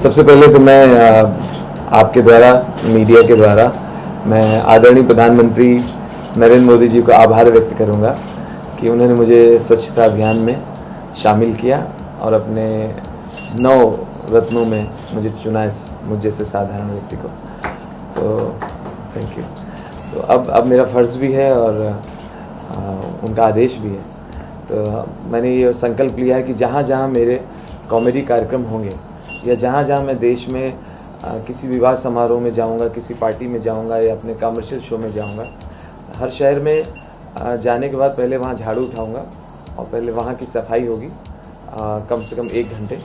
सबसे पहले तो मैं आपके द्वारा, मीडिया के द्वारा, मैं आदरणीय प्रधानमंत्री नरेंद्र मोदी जी को आभार व्यक्त करूंगा कि उन्होंने मुझे स्वच्छता अभियान में शामिल किया और अपने 9 रत्नों में मुझे चुना, इस मुझ जैसे साधारण व्यक्ति को। तो थैंक यू। तो अब मेरा फ़र्ज़ भी है और उनका आदेश भी है। तो मैंने ये संकल्प लिया है कि जहाँ जहाँ मेरे कॉमेडी कार्यक्रम होंगे या जहाँ जहाँ मैं देश में किसी विवाह समारोह में जाऊँगा, किसी पार्टी में जाऊँगा या अपने कमर्शियल शो में जाऊँगा, हर शहर में जाने के बाद पहले वहाँ झाड़ू उठाऊँगा और पहले वहाँ की सफाई होगी कम से कम 1 घंटे।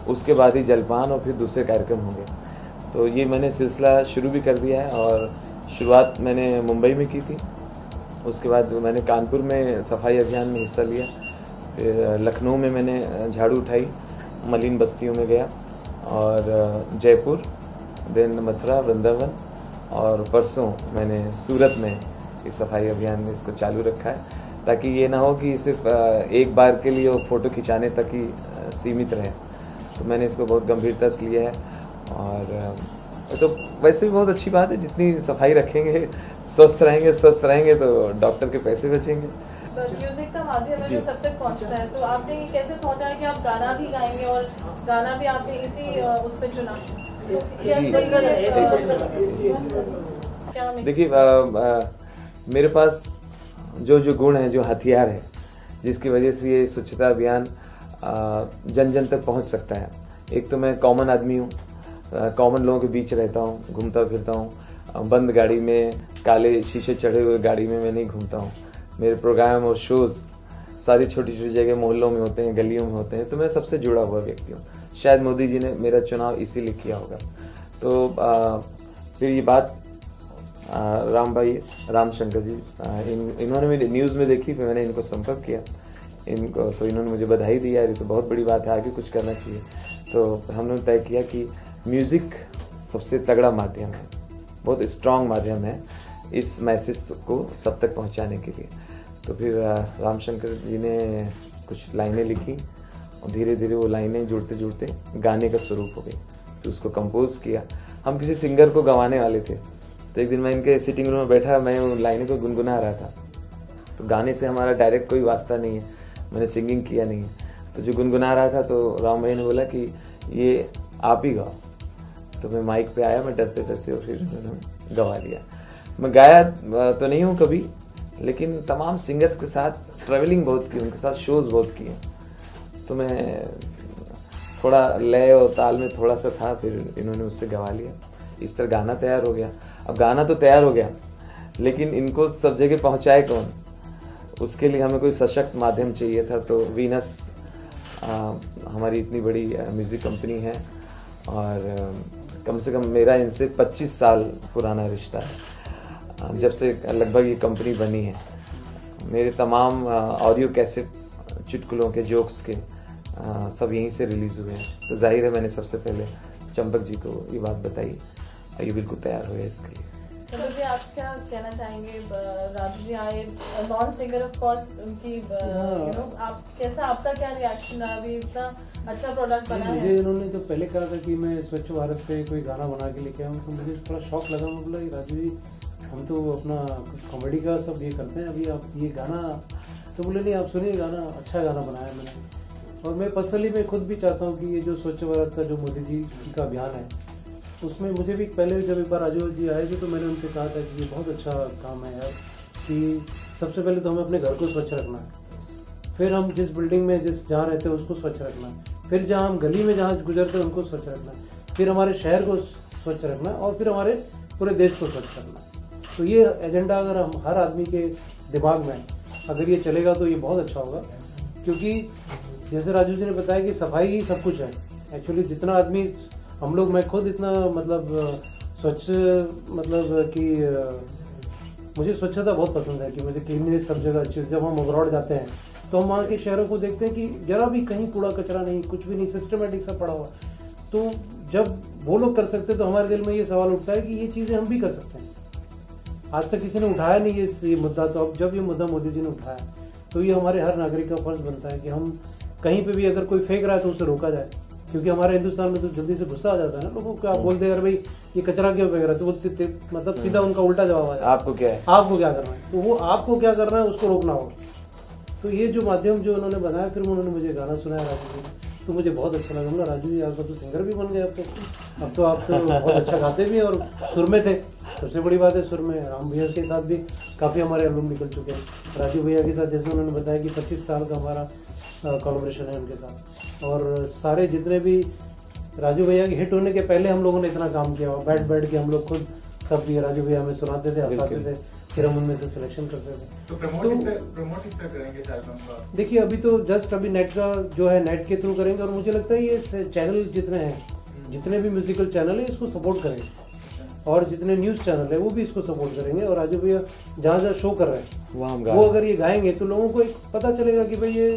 उसके बाद ही जलपान और फिर दूसरे कार्यक्रम होंगे। तो ये मैंने सिलसिला शुरू भी कर दिया है और शुरुआत मैंने मुंबई में की थी। उसके बाद मैंने कानपुर में सफाई अभियान में हिस्सा लिया, फिर लखनऊ में मैंने झाड़ू उठाई, मलिन बस्तियों में गया, और जयपुर, देन मथुरा, वृंदावन, और परसों मैंने सूरत में इस सफाई अभियान में इसको चालू रखा है, ताकि ये ना हो कि सिर्फ एक बार के लिए वो फ़ोटो खिंचाने तक ही सीमित रहे। तो मैंने इसको बहुत गंभीरता से लिया है और तो वैसे भी बहुत अच्छी बात है, जितनी सफाई रखेंगे, स्वस्थ रहेंगे तो डॉक्टर के पैसे बचेंगे। तो म्यूजिक का माध्यम है जो सब तक पहुंचता है, तो आपने ये कैसे सोचा है कि आप गाना भी गाएंगे और गाना भी आपने इसी उस पर चुना? देखिए, मेरे पास जो गुण हैं, जो हथियार है, जिसकी वजह से ये स्वच्छता अभियान जन जन तक पहुंच सकता है। एक तो मैं कॉमन आदमी हूँ, कॉमन लोगों के बीच रहता हूँ, घूमता फिरता हूँ। बंद गाड़ी में, काले शीशे चढ़े हुए गाड़ी में मैं नहीं घूमता हूँ। मेरे प्रोग्राम और शोज़ सारी छोटी छोटी जगह, मोहल्लों में होते हैं, गलियों में होते हैं। तो मैं सबसे जुड़ा हुआ व्यक्ति हूँ। शायद मोदी जी ने मेरा चुनाव इसीलिए किया होगा। तो फिर ये बात राम शंकर जी, इन्होंने मेरी न्यूज़ में देखी, फिर मैंने इनको संपर्क किया इनको, तो इन्होंने मुझे बधाई दी, यार ये तो बहुत बड़ी बात है, आगे कुछ करना चाहिए। तो हमने तय किया कि म्यूज़िक सबसे तगड़ा माध्यम है, बहुत स्ट्रॉन्ग माध्यम है इस मैसेज को सब तक पहुंचाने के लिए। तो फिर रामशंकर जी ने कुछ लाइनें लिखी और धीरे धीरे वो लाइनें जुड़ते जुड़ते गाने का स्वरूप हो गई। तो उसको कंपोज किया। हम किसी सिंगर को गंवाने वाले थे, तो एक दिन मैं इनके सिटिंग रूम में बैठा, मैं उन लाइनें को गुनगुना रहा था। तो गाने से हमारा डायरेक्ट कोई वास्ता नहीं है, मैंने सिंगिंग किया नहीं है। तो जो गुनगुना रहा था, तो राम भाई ने बोला कि ये आप ही गाओ। तो मैं माइक पे आया, मैं डरते डरते, और फिर उन्होंने गवा दिया। मैं गाया तो नहीं हूँ कभी, लेकिन तमाम सिंगर्स के साथ ट्रैवलिंग बहुत की, उनके साथ शोज़ बहुत किए। तो मैं थोड़ा लय और ताल में थोड़ा सा था, फिर इन्होंने उससे गवा लिया। इस तरह गाना तैयार हो गया। अब गाना तो तैयार हो गया, लेकिन इनको सब जगह पहुँचाए कौन? उसके लिए हमें कोई सशक्त माध्यम चाहिए था। तो वीनस हमारी इतनी बड़ी म्यूज़िक कंपनी है और कम से कम मेरा इनसे 25 साल पुराना रिश्ता है। जब से लगभग ये कंपनी बनी है, मेरे तमाम ऑडियो कैसेट, चुटकुलों के, जोक्स के सब यहीं से रिलीज़ हुए हैं। तो जाहिर है मैंने सबसे पहले चंपक जी को ये बात बताई और ये बिल्कुल तैयार हुए इसके लिए। चंपक जी, आप क्या कहना चाहेंगे? राजू जी आए, नॉन सिंगर ऑफ कोर्स, उनकी आप कैसा, आपका क्या रिएक्शन है? अभी इतना अच्छा प्रोडक्ट बना है। मुझे इन्होंने तो पहले कहा था कि मैं स्वच्छ भारत पे कोई गाना बना के लेके आऊँ, तो मुझे थोड़ा शौक लगा। मैं बोला, राजू जी हम तो अपना कॉमेडी का सब ये करते हैं, अभी आप ये गाना, तो बोले नहीं आप सुनिए गाना, अच्छा गाना बनाया मैंने। और मैं पर्सनली मैं खुद भी चाहता हूँ कि ये जो स्वच्छ भारत का जो मोदी जी का अभियान है, उसमें मुझे भी पहले जब एक बार राजू जी आए थे, तो मैंने उनसे कहा था कि ये बहुत अच्छा काम है यार, कि सबसे पहले तो हमें अपने घर को स्वच्छ रखना है, फिर हम जिस बिल्डिंग में जहाँ रहते हैं उसको स्वच्छ रखना है, फिर जहाँ हम गली में जहाँ गुजरते हैं उनको स्वच्छ रखना है, फिर हमारे शहर को स्वच्छ रखना है, और फिर हमारे पूरे देश को स्वच्छ रखना है। तो ये एजेंडा अगर हम हर आदमी के दिमाग में अगर ये चलेगा तो ये बहुत अच्छा होगा। क्योंकि जैसे राजू जी ने बताया कि सफाई ही सब कुछ है। एक्चुअली जितना आदमी हम लोग, मैं खुद इतना मतलब स्वच्छ, मतलब कि मुझे स्वच्छता बहुत पसंद है कि मुझे क्लीननेस सब जगह अच्छी। जब हम अब्रॉड जाते हैं तो हम वहाँ के शहरों को देखते हैं कि जरा भी कहीं कूड़ा कचरा नहीं, कुछ भी नहीं, सिस्टमेटिक सब पड़ा हुआ। तो जब वो लोग कर सकते तो हमारे दिल में ये सवाल उठता है कि ये चीज़ें हम भी कर सकते हैं। आज तक किसी ने उठाया नहीं ये मुद्दा, तो अब जब ये मुद्दा मोदी जी ने उठाया, तो ये हमारे हर नागरिक का फर्ज बनता है कि हम कहीं पे भी अगर कोई फेंक रहा है तो उसे रोका जाए। क्योंकि हमारे हिंदुस्तान में तो जल्दी से गुस्सा आ जाता है ना लोगों को, आप बोलते हैं अरे भाई ये कचरा क्यों फेंक रहा है, तो वो मतलब सीधा उनका उल्टा जवाब आ जाता है, आपको क्या है, आपको क्या करना है। तो वो आपको क्या करना है उसको रोकना होगा। तो ये जो माध्यम जो उन्होंने बनाया, फिर उन्होंने मुझे गाना सुनाया राजू जी, तो मुझे बहुत अच्छा लगा। मतलब राजू जी आप तो सिंगर भी बन गए, अब तो आप तो बहुत अच्छा गाते भी हैं और सुर में थे, सबसे बड़ी बात है सुर में। राम भैया के साथ भी काफ़ी हमारे एल्बम निकल चुके हैं, राजू भैया के साथ जैसे उन्होंने बताया कि 25 साल का हमारा कोलैबोरेशन है उनके साथ। और सारे जितने भी राजू भैया के हिट होने के पहले हम लोगों ने इतना काम किया हुआ, बैठ के हम लोग खुद सब ये राजू भैया हमें सुनाते थे, हंसाते थे, फिर हम उनमें से सिलेक्शन करते थे। तो प्रमोट किस तरह करेंगे इस एल्बम का? देखिए अभी तो जस्ट अभी नेट का जो है नेट के थ्रू करेंगे, और मुझे लगता है ये चैनल जितने हैं, जितने भी म्यूजिकल चैनल है इसको सपोर्ट करेंगे, और जितने न्यूज़ चैनल है वो भी इसको सपोर्ट करेंगे। और राजू भैया जहाँ जहाँ शो कर रहे हैं वो अगर ये गाएंगे तो लोगों को एक पता चलेगा कि भाई ये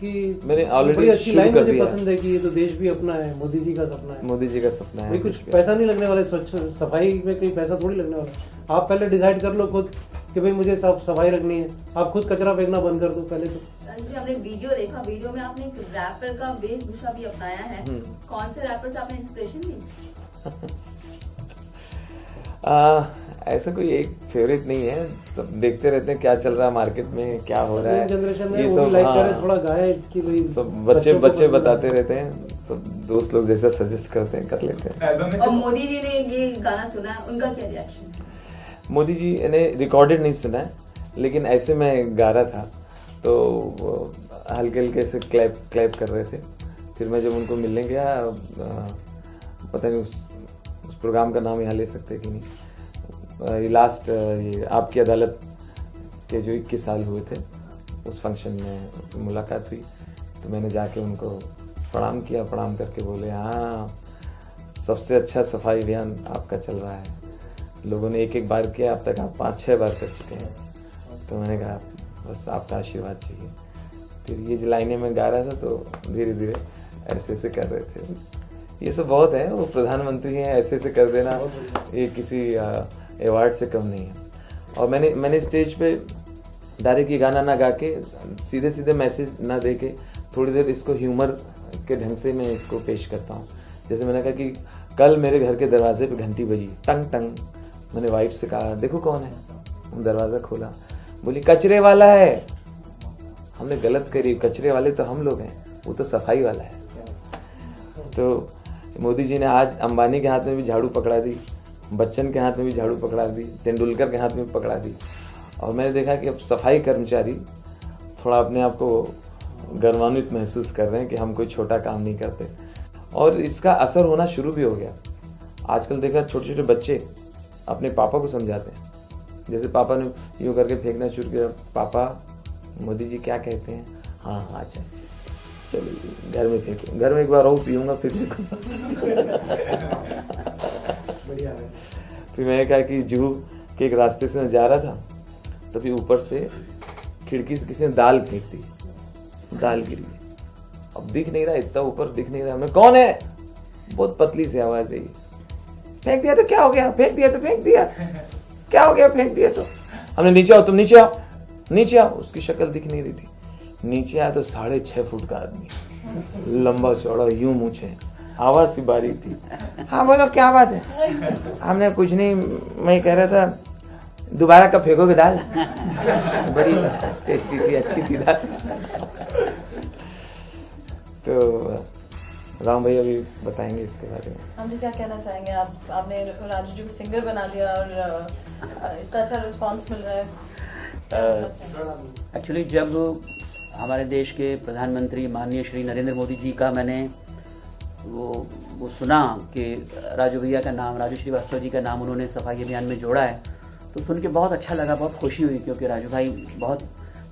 कि मैंने बड़ी ऑलरेडी अच्छी लाइन मुझे पसंद है कि ये तो देश भी अपना है, मोदी जी का सपना है। मोदी जी का सपना है, कुछ पैसा नहीं लगने वाला, स्वच्छ सफाई में कहीं पैसा थोड़ी लगने वाला। आप पहले डिसाइड कर लो खुद कि भाई मुझे साफ सफाई रखनी है, आप खुद कचरा फेंकना बंद कर दो पहले तो। जी हमने वीडियो देखा, वीडियो में आपने एक रैपर का वेशभूषा भी अपनाया है, कौन से रैपर से आपने इंस्पिरेशन ली? ऐसा कोई एक फेवरेट नहीं है, सब देखते रहते हैं क्या चल रहा है मार्केट में, क्या हो रहा है, जनरेशन में ये वो सब भी लाइक हाँ, करे, थोड़ा गाए कि भाई सब बच्चों को बच्चे पसंद बताते है। रहते हैं, सब दोस्त लोग जैसा सजेस्ट करते हैं कर लेते हैं। एल्बम में और से मोदी जी ने ये गाना सुना, उनका क्या रिएक्शन? मोदी जी ने रिकॉर्डेड नहीं सुना है, लेकिन ऐसे मैं गा रहा था तो हल्के हल्के से क्लैप कर रहे थे। फिर मैं जब उनको मिलने गया, पता नहीं उस प्रोग्राम का नाम यहाँ ले सकते कि नहीं, ये लास्ट ये आपकी अदालत के जो 21 साल हुए थे उस फंक्शन में मुलाकात हुई, तो मैंने जाके उनको प्रणाम किया, प्रणाम करके बोले हाँ सबसे अच्छा सफाई अभियान आपका चल रहा है, लोगों ने एक बार किया, अब तक आप 5-6 बार कर चुके हैं। तो मैंने कहा बस आपका आशीर्वाद चाहिए। फिर ये जो लाइनें मैं गा रहा था तो धीरे धीरे ऐसे ऐसे कर रहे थे, ये सब बहुत है, वो प्रधानमंत्री हैं, ऐसे ऐसे कर देना ये किसी अवार्ड से कम नहीं है। और मैंने स्टेज पे डायरेक्ट ये गाना ना गा के, सीधे सीधे मैसेज ना दे के, थोड़ी देर इसको ह्यूमर के ढंग से मैं इसको पेश करता हूँ। जैसे मैंने कहा कि कल मेरे घर के दरवाजे पे घंटी बजी, टंग टंग, मैंने वाइफ से कहा देखो कौन है, दरवाज़ा खोला, बोली कचरे वाला है। हमने गलत करी, कचरे वाले तो हम लोग हैं, वो तो सफाई वाला है। तो मोदी जी ने आज अंबानी के हाथ में भी झाड़ू पकड़ा दी, बच्चन के हाथ में भी झाड़ू पकड़ा दी, तेंदुलकर के हाथ में भी पकड़ा दी। और मैंने देखा कि अब सफाई कर्मचारी थोड़ा अपने आप को गर्वान्वित महसूस कर रहे हैं कि हम कोई छोटा काम नहीं करते, और इसका असर होना शुरू भी हो गया। आजकल देखा छोटे छोटे बच्चे अपने पापा को समझाते हैं, जैसे पापा ने यूँ करके फेंकना शुरू किया, पापा मोदी जी क्या कहते हैं, हाँ हाँ अच्छा चलो घर में फेंको, घर में एक बार और पीऊँगा फिर बढ़िया है। फिर मैंने कहा कि जूहू के एक रास्ते से मैं जा रहा था, तभी ऊपर से खिड़की से किसी ने दाल फेंक दी, दाल गिरी, अब दिख नहीं रहा, इतना ऊपर दिख नहीं रहा, मैं कौन है, बहुत पतली सी आवाज़ है, फेंक दिया तो क्या हो गया, फेंक दिया तो फेंक दिया, क्या हो गया फेंक दिया तो। हमने नीचे आओ, तुम नीचे आओ, नीचे आओ। उसकी शक्ल दिख नहीं रही थी, नीचे आया तो 6.5 फुट का आदमी, लंबा चौड़ा, यूं मूछे, आवाज़ सी बारीक थी। हाँ बोलो क्या बात है। हमने कुछ नहीं, मैं कह रहा था दोबारा कब फेंकोगे दाल, बड़ी टेस्टी थी, अच्छी थी दाल। तो राम भैया भी बताएंगे इसके बारे में। हम जी क्या कहना चाहेंगे, आपने राजू जी को सिंगर बना दिया और इतना अच्छा रिस्पांस मिल रहा है। एक्चुअली जब हमारे देश के प्रधानमंत्री माननीय श्री नरेंद्र मोदी जी का मैंने वो सुना कि राजू भैया का नाम, राजू श्रीवास्तव जी का नाम उन्होंने सफाई अभियान में जोड़ा है, तो सुन के बहुत अच्छा लगा, बहुत खुशी हुई, क्योंकि राजू भाई बहुत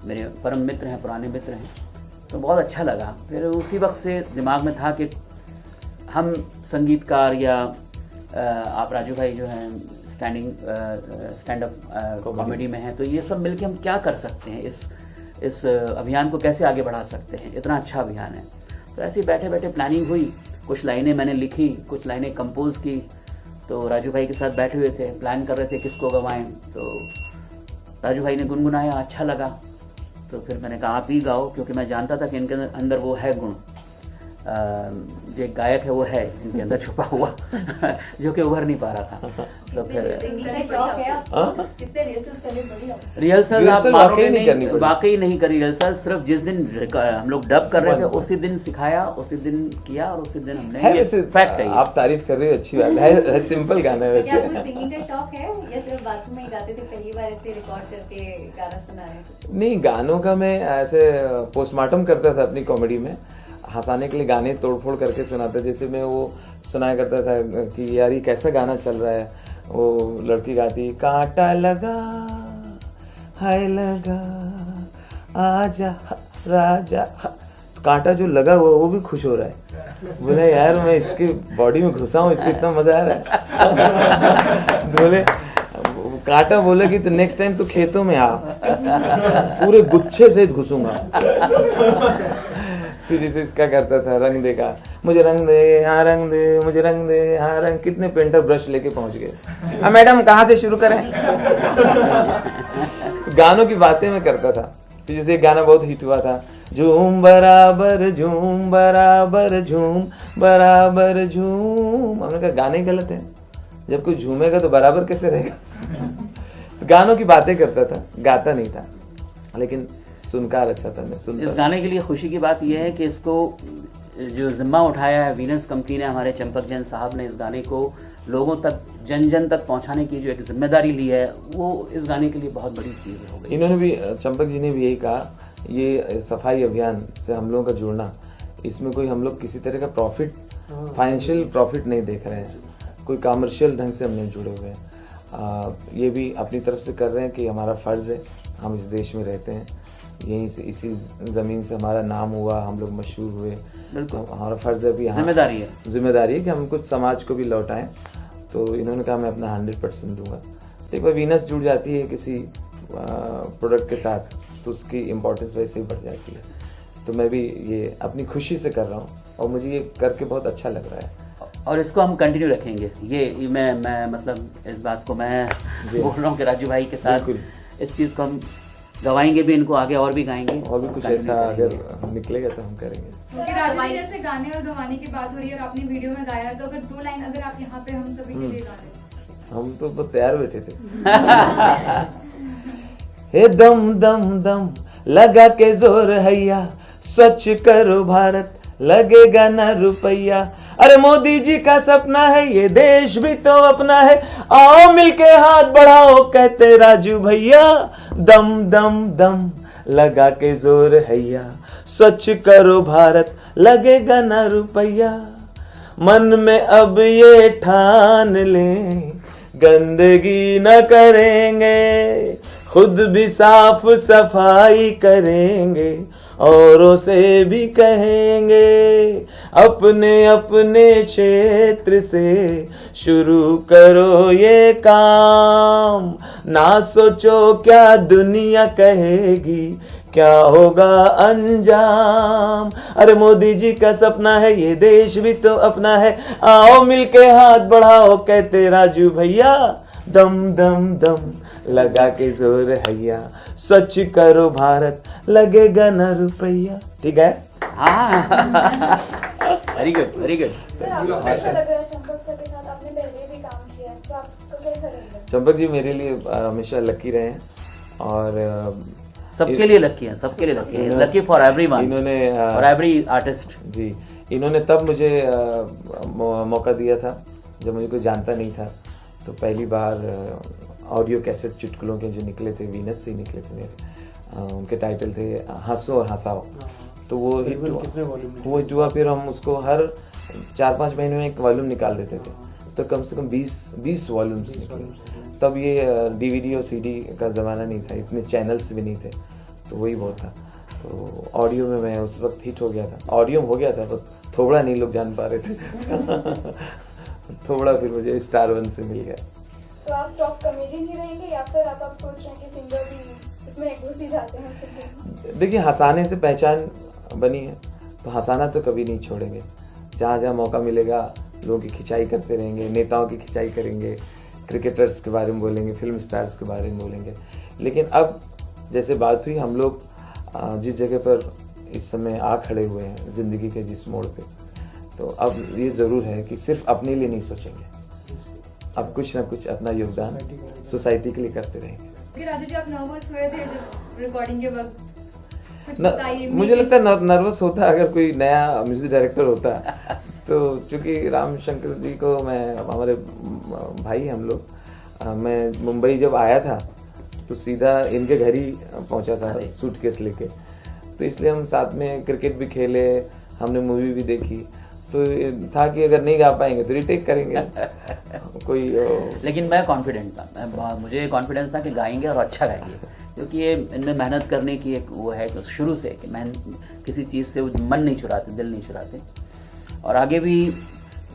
मेरे परम मित्र हैं, पुराने मित्र हैं, तो बहुत अच्छा लगा। फिर उसी वक्त से दिमाग में था कि हम संगीतकार या आप राजू भाई जो हैं स्टैंड अप कॉमेडी में हैं, तो ये सब मिलके हम क्या कर सकते हैं, इस अभियान को कैसे आगे बढ़ा सकते हैं, इतना अच्छा अभियान है। तो ऐसे ही बैठे बैठे प्लानिंग हुई, कुछ लाइनें मैंने लिखी, कुछ लाइनें कंपोज की, तो राजू भाई के साथ बैठे हुए थे, प्लान कर रहे थे किसको गवाएं, तो राजू भाई ने गुनगुनाया, अच्छा लगा, तो फिर मैंने कहा आप ही गाओ, क्योंकि मैं जानता था कि इनके अंदर वो है गुण। जो एक गायक है वो है इनके अंदर छुपा हुआ जो कि उभर नहीं पा रहा था। तो फिर कितने रिहर्सल्स करने पड़ी आपको? रिहर्सल आप रिहर्सल वाकई नहीं करनी पड़ी। वाकई नहीं करी रिहर्सल, सिर्फ जिस दिन हम लोग डब कर रहे थे उसी दिन सिखाया, उसी दिन किया और उसी दिन हमने है ये वैसे फैक्ट है ये। आप तारीफ कर रहे हो, अच्छी बात है, सिंपल गाना है क्या आपको वैसे। सिंगिंग का शौक है या सिर्फ बाथरूम में ही गाते थे, पहली बार ऐसे रिकॉर्ड करके गाना सुना रहे थे? नहीं, गानों का मैं ऐसे पोस्टमार्टम करता था अपनी कॉमेडी में, हंसाने के लिए गाने तोड़फोड़ करके सुनाता। जैसे मैं वो सुनाया करता था कि यार ये कैसा गाना चल रहा है, वो लड़की गाती कांटा लगा हाय लगा आजा राजा, कांटा जो लगा वो भी खुश हो रहा है, बोले यार मैं इसके बॉडी में घुसा हूँ, इसको इतना मजा आ रहा है। बोले कांटा बोले कि तो नेक्स्ट टाइम तो खेतों में आ, पूरे गुच्छे से घुसूंगा। फिर जैसे इसका करता था रंग देगा, मुझे रंग दे हाँ रंग दे, मुझे रंग दे हाँ रंग, कितने पेंटर ब्रश लेके पहुंच गए। हाँ मैडम कहाँ से शुरू करें? गानों की बातें मैं करता था। फिर जैसे एक गाना बहुत हिट हुआ था, झूम बराबर झूम बराबर झूम बराबर झूम। हमने कहा गाने गलत है, जब कोई झूमेगा तो बराबर कैसे रहेगा। गानों की बातें करता था, गाता नहीं था, लेकिन सुनकार अच्छा था, मैं सुनता इस था। गाने के लिए खुशी की बात यह है कि इसको जो जिम्मा उठाया है वीनस कंपनी ने, हमारे चंपक जैन साहब ने इस गाने को लोगों तक जन जन तक पहुंचाने की जो एक जिम्मेदारी ली है, वो इस गाने के लिए बहुत बड़ी चीज़ हो गई। इन्होंने भी, चंपक जी ने भी यही कहा, ये सफाई अभियान से हम लोगों का जुड़ना, इसमें कोई हम लोग किसी तरह का प्रॉफिट, फाइनेंशियल प्रॉफिट नहीं देख रहे हैं, कोई कमर्शियल ढंग से हम नहीं जुड़े हुए हैं। ये भी अपनी तरफ से कर रहे हैं कि हमारा फ़र्ज़ है, हम इस देश में रहते हैं, यहीं से इसी ज़मीन से हमारा नाम हुआ, हम लोग मशहूर हुए, बिल्कुल हमारा फ़र्ज़ है भी, जिम्मेदारी है, जिम्मेदारी है कि हम कुछ समाज को भी लौटाएं। तो इन्होंने कहा मैं अपना 100% दूंगा। एक बार वीनस जुड़ जाती है किसी प्रोडक्ट के साथ तो उसकी इम्पोर्टेंस वैसे ही बढ़ जाती है। तो मैं भी ये अपनी खुशी से कर रहा हूँ और मुझे ये करके बहुत अच्छा लग रहा है और इसको हम कंटिन्यू रखेंगे। ये मैं मतलब इस बात को मैं बोल रहा हूँ कि राजू भाई के साथ बिल्कुल। इस चीज़ को हम गवाएंगे भी, इनको आगे और भी गाएंगे और भी कुछ ऐसा अगर निकलेगा तो हम करेंगे। क्योंकि राजू जी जैसे गाने और गवाने की बात हो रही है और आपने वीडियो में गाया है, तो अगर 2 लाइन अगर आप यहाँ पे हम सभी के लिए गा रहे हम तो बहुत तैयार बैठे थे। हे दम दम दम लगा के जोर हैया, स्वच्छ करो भारत लगेगा ना रुपया। अरे मोदी जी का सपना है ये देश भी तो अपना है, आओ मिलके हाथ बढ़ाओ कहते राजू भैया। दम दम दम लगा के जोर हैया, स्वच्छ करो भारत लगेगा ना रुपया। मन में अब ये ठान लें गंदगी न करेंगे, खुद भी साफ सफाई करेंगे, औरों से भी कहेंगे। अपने अपने क्षेत्र से शुरू करो ये काम, ना सोचो क्या दुनिया कहेगी, क्या होगा अंजाम। अरे मोदी जी का सपना है ये देश भी तो अपना है, आओ मिलके हाथ बढ़ाओ कहते राजू भैया। दम दम दम लगा के जोर हैया, स्वच्छ करो भारत लगेगा ना रुपया। ठीक है, हाँ very good very good. Sir आपको कैसा लग रहा है चंपक सर के साथ? आपने पहले भी काम किया है, तो आपको कैसा लग रहा है? चंपक जी मेरे लिए हमेशा लकी रहे हैं और सबके लिए लकी है, सबके लिए लकी है, लकी फॉर एवरीवन, इन्होंने फॉर एवरी आर्टिस्ट। जी, इन्होंने तब मुझे मौका दिया था जब मुझे कोई जानता नहीं था। तो पहली बार ऑडियो कैसेट चुटकुलों के जो निकले थे, वीनस से ही निकले थे मेरे, उनके टाइटल थे हंसो और हंसाओ। तो वो हिट हुआ, फिर हम उसको हर 4-5 महीने में एक वॉल्यूम निकाल देते थे, तो कम से कम 20 वॉल्यूम्स निकले। तब ये डीवीडी और सीडी का ज़माना नहीं था, इतने चैनल्स भी नहीं थे, तो वही बहुत था। तो ऑडियो में मैं उस वक्त हिट हो गया था, ऑडियो हो गया था, पर थोड़ा नहीं लोग जान पा रहे थे। थोड़ा फिर मुझे स्टार वन से मिल गया। तो आप टॉप कॉमेडियन ही रहेंगे या फिर आप सोच रहे हैं कि सिंगर भी इसमें घुस ही जाते हैं सिंगिंग? देखिए, हंसाने से पहचान बनी है, तो हंसाना तो कभी नहीं छोड़ेंगे। जहाँ जहाँ मौका मिलेगा लोगों की खिंचाई करते रहेंगे, नेताओं की खिंचाई करेंगे, क्रिकेटर्स के बारे में बोलेंगे, फिल्म स्टार्स के बारे में बोलेंगे। लेकिन अब जैसे बात हुई, हम लोग जिस जगह पर इस समय आ खड़े हुए हैं ज़िंदगी के जिस मोड़ पे, तो अब ये ज़रूर है कि सिर्फ अपने लिए नहीं सोचेंगे, अब कुछ ना कुछ अपना योगदान सोसाइटी के लिए करते रहेंगे। कि राजू जी, आप नर्वस हुए थे जब रिकॉर्डिंग के वक्त? कुछ न, बताइए। मुझे लगता है नर्वस होता अगर कोई नया म्यूजिक डायरेक्टर होता तो चूंकि राम शंकर जी को मैं, हमारे भाई हम लोग, मैं मुंबई जब आया था तो सीधा इनके घर ही पहुंचा था सूटकेस लेके, तो इसलिए हम साथ में क्रिकेट भी खेले, हमने मूवी भी देखी, तो ये था कि अगर नहीं गा पाएंगे तो रिटेक करेंगे कोई लेकिन मैं कॉन्फिडेंट था, मुझे कॉन्फिडेंस था कि गाएंगे और अच्छा गाएंगे, क्योंकि ये इनमें मेहनत करने की एक वो है कि शुरू से कि मैं किसी चीज़ से मन नहीं चुराते, दिल नहीं चुराते। और आगे भी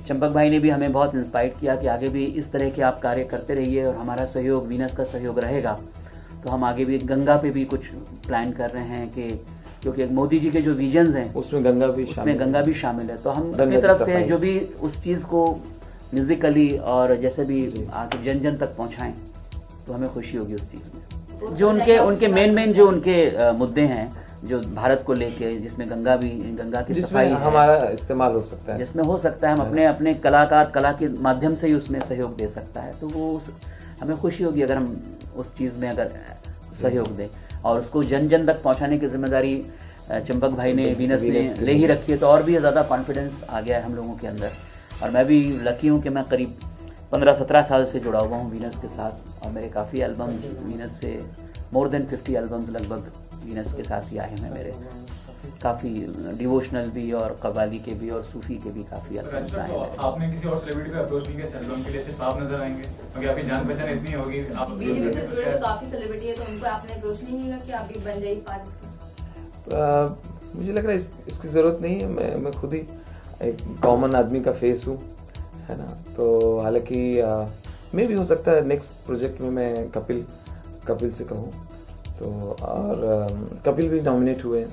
चंपक भाई ने भी हमें बहुत इंस्पायर किया कि आगे भी इस तरह के आप कार्य करते रहिए और हमारा सहयोग, वीनस का सहयोग रहेगा, तो हम आगे भी गंगा पे भी कुछ प्लान कर रहे हैं कि क्योंकि मोदी जी के जो विजन्स हैं उसमें गंगा भी शामिल है, तो हम अपनी तरफ से जो भी उस चीज़ को म्यूज़िकली और जैसे भी आके जन जन तक पहुंचाएं तो हमें खुशी होगी उस चीज़ में। जो उनके मेन जो उनके मुद्दे हैं जो भारत को लेके, जिसमें गंगा की सफाई हमारा इस्तेमाल हो सकता है, जिसमें हो सकता है हम अपने कला के माध्यम से ही उसमें सहयोग दे सकता है, तो वो हमें खुशी होगी अगर हम उस चीज़ में अगर सहयोग दें। और उसको जन जन तक पहुंचाने की जिम्मेदारी चंपक भाई ने, वीनस ने ले ही रखी है, तो और भी ज़्यादा कॉन्फिडेंस आ गया है हम लोगों के अंदर। और मैं भी लकी हूँ कि मैं करीब 15-17 साल से जुड़ा हुआ हूँ वीनस के साथ, और मेरे काफ़ी एल्बम्स वीनस से, मोर देन 50 एल्बम्स लगभग वीनस के साथ ही आए हैं मेरे, काफ़ी डिवोशनल भी और कव्वाली के भी और सूफी के भी काफ़ी एल्बम्स आए हैं। आपने किसी और सेलिब्रिटी को अप्रोच नहीं किया एल्बम के लिए, सिर्फ आप नजर आएंगे क्योंकि आपकी जान पहचान इतनी होगी, आप जी, काफी सेलिब्रिटी है, तो उनको आपने अप्रोच नहीं किया कि आप भी बन जाइए पार्ट? मुझे लग रहा है इसकी ज़रूरत नहीं है, मैं खुद ही एक कॉमन आदमी का फेस हूँ, है ना। तो हालांकि मैं भी हो सकता है नेक्स्ट प्रोजेक्ट में मैं कपिल से कहूँ तो, और कपिल भी नॉमिनेट हुए हैं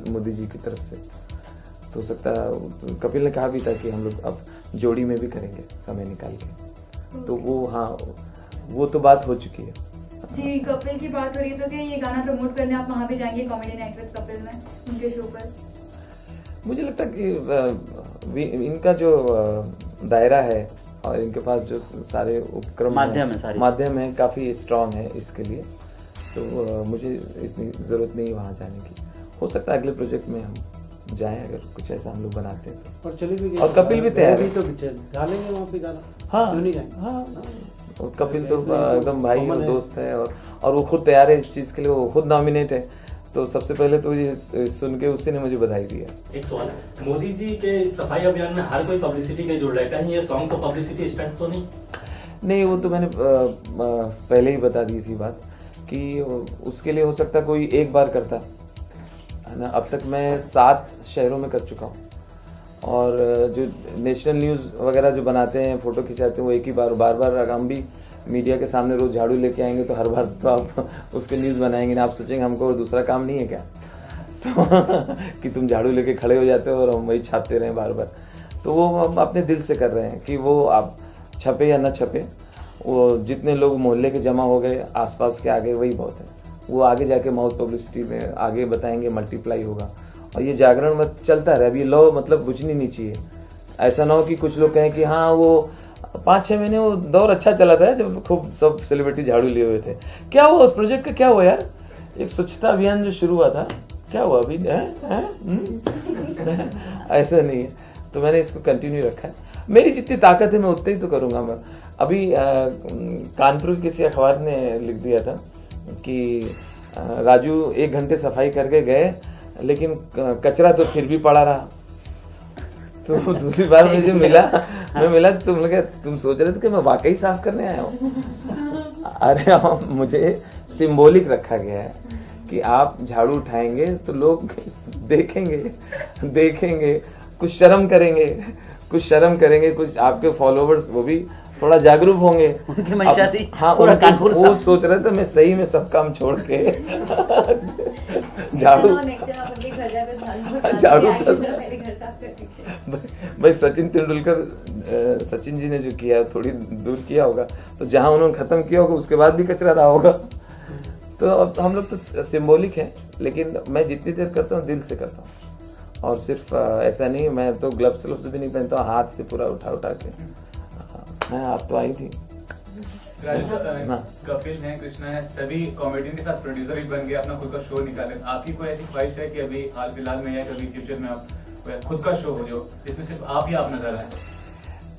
मोदी जी की तरफ से, तो हो सकता है तो कपिल ने कहा भी था कि हम लोग अब जोड़ी में भी करेंगे समय निकाल के, तो वो हाँ वो तो बात हो चुकी है। जी, कपिल की बात हो रही है तो क्या ये गाना प्रमोट करने आप वहाँ पे जाएंगे कॉमेडी नाइट विद कपिल में, उनके शो पर? मुझे लगता है कि इनका जो दायरा है और इनके पास जो सारे उपक्रम माध्यम है काफ़ी स्ट्रांग है इसके लिए, तो मुझे इतनी ज़रूरत नहीं वहाँ जाने की। हो सकता है अगले प्रोजेक्ट में हम जाएं अगर कुछ ऐसा हम लोग बनाते हैं तो। और चले भी गए, और कपिल भी तैयार है, तो गा लेंगे वहाँ पे गाना, हाँ क्यों नहीं गाएंगे? हाँ, और कपिल तो एकदम भाई और दोस्त है, और वो खुद तैयार है इस चीज़ के लिए, वो खुद नॉमिनेट है, तो सबसे पहले तो ये सुन के उसी ने मुझे बधाई दिया। एक सवाल है, मोदी जी के सफाई अभियान में हर कोई पब्लिसिटी के जुड़ रहा है, कहीं ये सॉन्ग तो पब्लिसिटी स्टंट तो नहीं? वो तो मैंने पहले ही बता दी थी बात कि उसके लिए हो सकता कोई एक बार करता है ना। अब तक मैं 7 शहरों में कर चुका हूँ, और जो नेशनल न्यूज़ वगैरह जो बनाते हैं, फ़ोटो खिंचाते हैं, वो एक ही बार बार हम भी मीडिया के सामने रोज़ झाड़ू लेके आएंगे तो हर बार तो आप उसके न्यूज़ बनाएंगे ना, आप सोचेंगे हमको और दूसरा काम नहीं है क्या तो कि तुम झाड़ू लेके खड़े हो जाते हो और हम वही छापते रहें बार बार। तो वो हम अपने दिल से कर रहे हैं कि वो आप छपे या ना छपे, वो जितने लोग मोहल्ले के जमा हो गए आसपास के आगे वही बहुत है, वो आगे जाके माउथ पब्लिसिटी में आगे बताएंगे, मल्टीप्लाई होगा। और ये जागरण मत चलता रहे, अब ये लॉ मतलब बुझनी नहीं चाहिए। ऐसा ना हो कि कुछ लोग कहें कि हाँ वो 5-6 महीने वो दौर अच्छा चला था जब खूब सब सेलिब्रिटी झाड़ू लिए हुए थे, क्या हुआ उस प्रोजेक्ट का, क्या हुआ यार, एक स्वच्छता अभियान जो शुरू हुआ था क्या हुआ अभी ऐसा नहीं है। तो मैंने इसको कंटिन्यू रखा है, मेरी जितनी ताकत है मैं उतनी ही तो करूँगा। मैं अभी कानपुर के किसी अखबार ने लिख दिया था कि राजू 1 घंटे सफाई करके गए लेकिन कचरा तो फिर भी पड़ा रहा। तो दूसरी बार मुझे मिला तो लगा तुम सोच रहे थे कि मैं वाकई साफ करने आया हूँ। अरे मुझे सिंबॉलिक रखा गया है कि आप झाड़ू उठाएंगे तो लोग देखेंगे, कुछ शर्म करेंगे, कुछ आपके फॉलोवर्स वो भी थोड़ा जागरूक होंगे, उनकी मंशा थी। हाँ, वो सोच रहे थे मैं सही में सब काम छोड़ के झाड़ू भाई सचिन जी ने जो किया थोड़ी दूर किया होगा, तो जहां उन्होंने खत्म किया होगा उसके बाद भी कचरा रहा होगा। तो अब हम लोग तो सिंबॉलिक हैं, लेकिन मैं जितनी देर करता हूँ दिल से करता हूँ, और सिर्फ ऐसा नहीं, मैं तो ग्लव्स भी नहीं पहनता हूँ, हाथ से पूरा उठा के। मैं आप तो आई थी। राजू हाँ। कपिल हैं, कृष्णा है, सभी कॉमेडियन के साथ प्रोड्यूसर भी बन गए, अपना खुद का शो निकाले। आपकी कोई ऐसी ख्वाहिश है कि अभी हाल फिलहाल में या कभी फ्यूचर में आप कोई खुद का शो हो जो जिसमें सिर्फ आप ही आप नजर आए?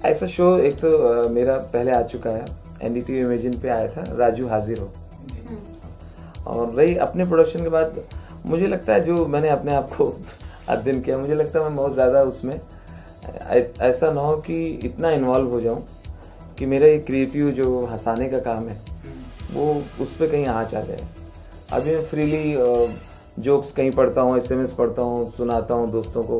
ऐसा शो एक तो मेरा पहले आ चुका है, NDTV इमेजिन पे आया था, राजू हाजिर हो। और रही अपने प्रोडक्शन के बाद, मुझे लगता है जो मैंने अपने आप को अध्ययन किया, मुझे लगता है मैं बहुत ज़्यादा उसमें ऐसा ना हो कि इतना इन्वॉल्व हो जाऊं कि मेरा ये क्रिएटिव जो हंसाने का काम है वो उस पर कहीं आँच आ जाए। अभी मैं फ्रीली जोक्स कहीं पढ़ता हूँ, SMS पढ़ता हूँ, सुनाता हूँ दोस्तों को,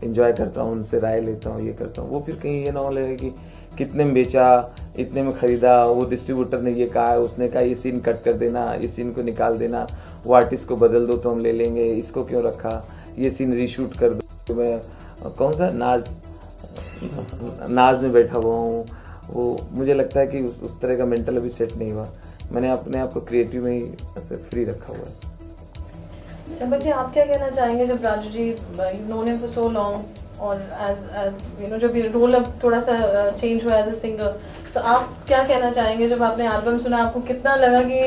एंजॉय करता हूँ, उनसे राय लेता हूँ, ये करता हूँ। वो फिर कहीं ये ना हो लगे कि कितने में बेचा, इतने में ख़रीदा, वो डिस्ट्रीब्यूटर ने ये कहा, उसने कहा ये सीन कट कर देना, इस सीन को निकाल देना, वो आर्टिस्ट को बदल दो तो हम ले लेंगे, इसको क्यों रखा, ये सीन रीशूट कर दो। मैं कौन सा नाज में बैठा हुआ हूँ, वो मुझे लगता है कि उस तरह का मेंटल अभी सेट नहीं हुआ। मैंने अपने आप को क्रिएटिव में ही ऐसे फ्री रखा हुआ है। चंपक जी, आप क्या कहना चाहेंगे जब Raju ji, you known him for so long, और एज यू नो जब ये रोल अब थोड़ा सा चेंज हुआ एज अ सिंगर, सो आप क्या कहना चाहेंगे जब आपने एल्बम सुना, आपको कितना लगा कि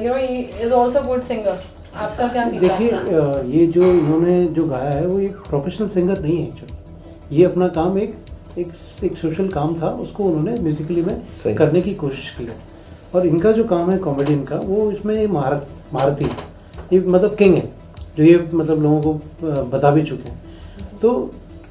you know he is also good singer? आपका क्या फीडबैक? देखिए, ये जो इन्होंने जो गाया है वो एक प्रोफेशनल सिंगर नहीं है एक्चुअली। ये अपना काम एक सोशल काम था, उसको उन्होंने म्यूजिकली में करने की कोशिश की है। और इनका जो काम है कॉमेडियन का, वो इसमें महारथी, ये मतलब किंग है, जो ये मतलब लोगों को बता भी चुके हैं। तो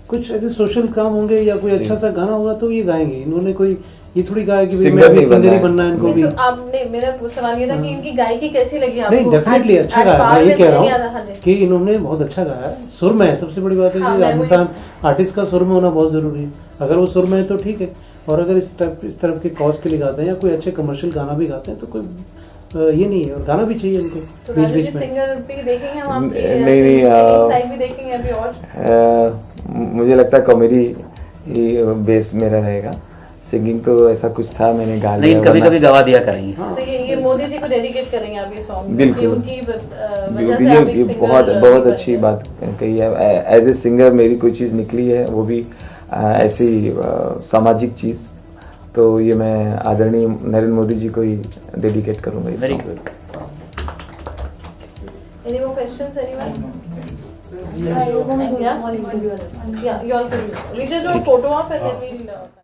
कुछ ऐसे सोशल काम होंगे या कोई अच्छा सा गाना होगा तो ये गाएंगे। इन्होंने कोई ये थोड़ी गाया कि मैं भी सिंगर ही बनना है इनको भी। तो आपने, मेरा सवाल ये था कि इनकी गायकी कैसी लगी आपको? नहीं, डेफिनेटली अच्छा गाया, मैं ये कह रहा हूँ कि इन्होंने बहुत अच्छा गाया है। सुर में है, सबसे बड़ी बात है कि इंसान आर्टिस्ट का सुर में होना बहुत जरूरी है। अगर वो सुर में है तो ठीक है, और अगर इस तरफ के कॉज के लिए गाते हैं या कोई अच्छे कमर्शियल गाना भी गाते हैं तो कोई ये नहीं है, और गाना भी चाहिए इनको तो बीच बीच में। सिंगर भी देखेंगे हम आपकी, नहीं साइड भी देखेंगे अभी? और मुझे लगता है कॉमेडी ही बेस मेरा रहेगा। सिंगिंग तो ऐसा कुछ था, मैंने गा लिया, नहीं कभी गवा दिया करेंगे। तो ये मोदी जी को डेडिकेट करेंगे आप ये सॉन्ग? बिल्कुल, उनकी वजह से आप एक ये सिंगर बहुत अच्छी बात कही है। एज ए सिंगर मेरी कोई चीज़ निकली है, वो भी ऐसी सामाजिक चीज़, तो ये मैं आदरणीय नरेंद्र मोदी जी को ही डेडिकेट करूँगा। Very good. Any more questions, anyone? Yeah, you all can. We just do a photo op and then we'll